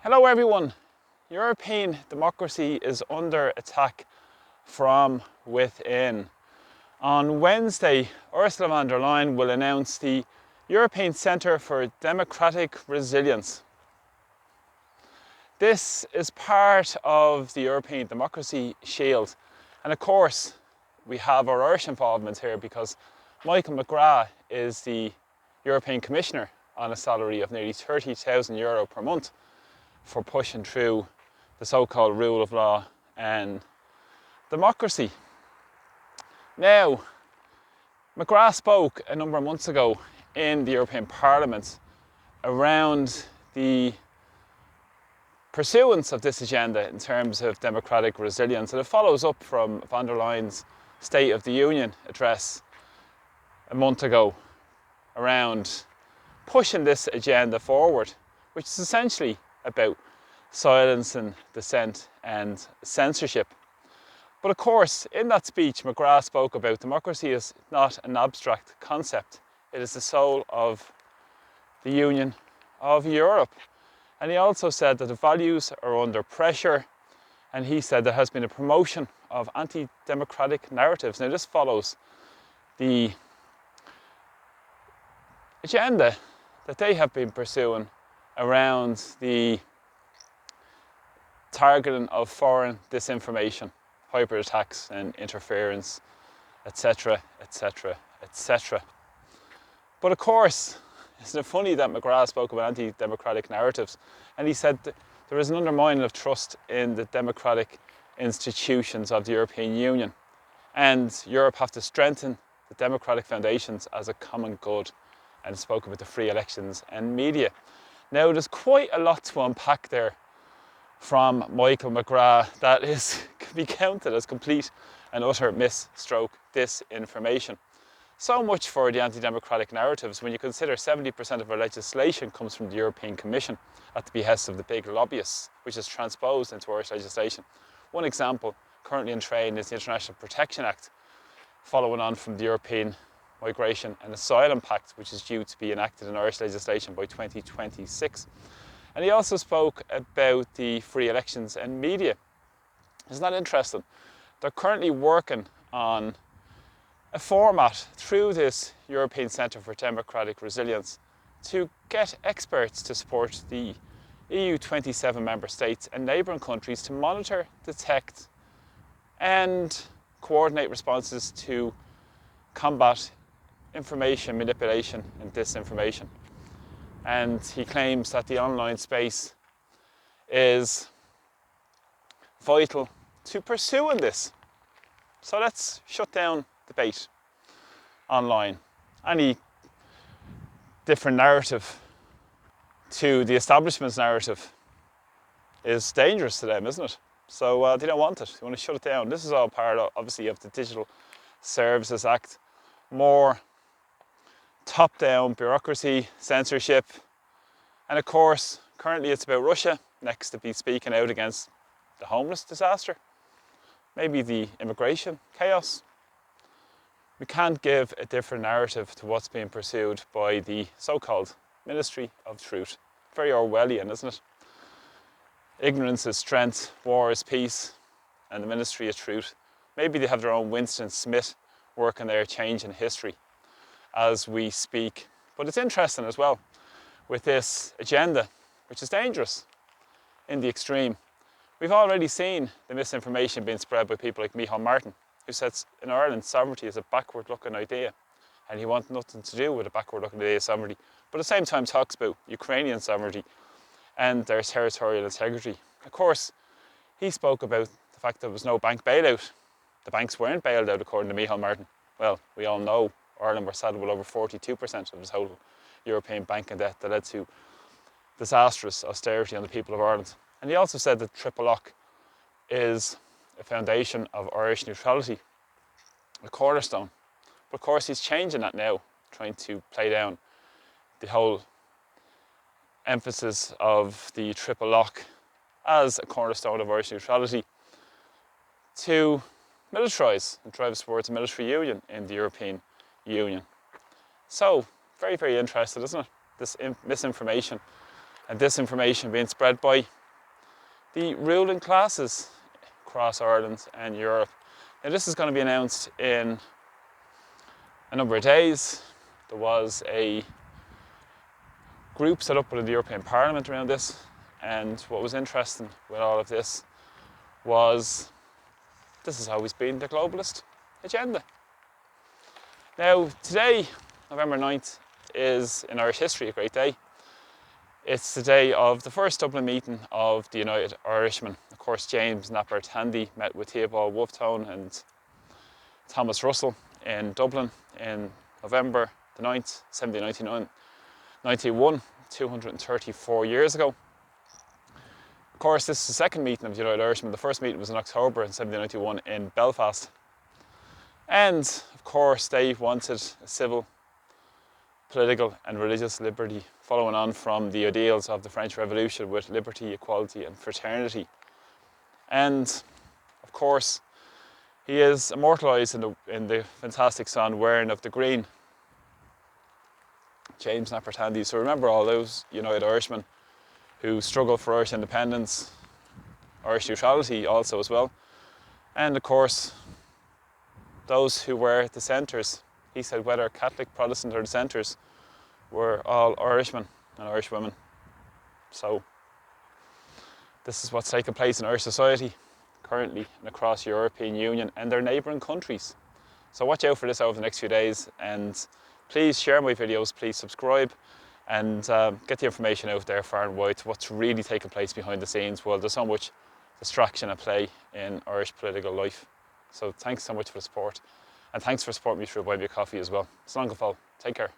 Hello everyone. European democracy is under attack from within. On Wednesday, Ursula von der Leyen will announce the European Centre for Democratic Resilience. This is part of the European Democracy Shield. And of course, we have our Irish involvement here because Michael McGrath is the European Commissioner on a salary of nearly €30,000 per month for pushing through the so-called rule of law and democracy. Now, McGrath spoke a number of months ago in the European Parliament around the pursuance of this agenda in terms of democratic resilience, and it follows up from von der Leyen's State of the Union address a month ago around pushing this agenda forward, which is essentially about silence and dissent and censorship. But of course, in that speech, McGrath spoke about democracy is not an abstract concept. It is the soul of the Union of Europe. And he also said that the values are under pressure, and he said there has been a promotion of anti-democratic narratives. Now this follows the agenda that they have been pursuing around the targeting of foreign disinformation, hybrid attacks and interference, etc, etc, etc. But of course, isn't it funny that McGrath spoke about anti-democratic narratives, and he said that there is an undermining of trust in the democratic institutions of the European Union, and Europe have to strengthen the democratic foundations as a common good, and spoke about the free elections and media. Now, there's quite a lot to unpack there from Michael McGrath that can be counted as complete and utter mis-stroke disinformation. So much for the anti-democratic narratives when you consider 70% of our legislation comes from the European Commission at the behest of the big lobbyists, which is transposed into Irish legislation. One example currently in train is the International Protection Act, following on from the European Migration and Asylum Pact, which is due to be enacted in Irish legislation by 2026. And he also spoke about the free elections and media. Isn't that interesting? They're currently working on a format through this European Centre for Democratic Resilience to get experts to support the EU 27 member states and neighbouring countries to monitor, detect and coordinate responses to combat information manipulation and disinformation. And he claims that the online space is vital to pursuing this. So let's shut down debate online. Any different narrative to the establishment's narrative is dangerous to them, isn't it? So they don't want it. They want to shut it down. This is all part, obviously, of the Digital Services Act. More top-down bureaucracy, censorship, and of course, currently it's about Russia next to be speaking out against the homeless disaster, maybe the immigration chaos. We can't give a different narrative to what's being pursued by the so-called Ministry of Truth. Very Orwellian, isn't it? Ignorance is strength, war is peace, and the Ministry of Truth. Maybe they have their own Winston Smith working there, changing history as we speak. But it's interesting as well with this agenda, which is dangerous in the extreme. We've already seen the misinformation being spread by people like Micheál Martin, who says in Ireland sovereignty is a backward-looking idea, and he wants nothing to do with a backward-looking idea of sovereignty, but at the same time talks about Ukrainian sovereignty and their territorial integrity. Of course, he spoke about the fact there was no bank bailout. The banks weren't bailed out, according to Micheál Martin. Well, we all know Ireland was saddled with over 42% of the total European banking debt that led to disastrous austerity on the people of Ireland. And he also said that triple lock is a foundation of Irish neutrality, a cornerstone. But of course he's changing that now, trying to play down the whole emphasis of the triple lock as a cornerstone of Irish neutrality to militarise and drive us towards a military union in the European Union. So, very, very interesting, isn't it? This misinformation and disinformation being spread by the ruling classes across Ireland and Europe. Now this is going to be announced in a number of days. There was a group set up by the European Parliament around this, and what was interesting with all of this was this has always been the globalist agenda. Now today, November 9th, is in Irish history a great day. It's the day of the first Dublin meeting of the United Irishmen. Of course, James Napper Tandy met with Theobald Wolfetone and Thomas Russell in Dublin in November the 9th, 1791, 234 years ago. Of course, this is the second meeting of the United Irishmen. The first meeting was in October in 1791 in Belfast. And, of course, they wanted a civil, political and religious liberty, following on from the ideals of the French Revolution with liberty, equality and fraternity. And, of course, he is immortalised in the fantastic song Wearing of the Green. James Napper Tandy. So remember all those United Irishmen who struggled for Irish independence, Irish neutrality also as well. And, of course, those who were dissenters. He said whether Catholic, Protestant or dissenters were all Irishmen and Irish women. So this is what's taking place in Irish society currently and across the European Union and their neighbouring countries. So watch out for this over the next few days, and please share my videos, please subscribe, and get the information out there far and wide to what's really taking place behind the scenes. Well, there's so much distraction at play in Irish political life. So thanks so much for the support, and thanks for supporting me through Buy Me a Coffee as well. Slán go fóill. Take care.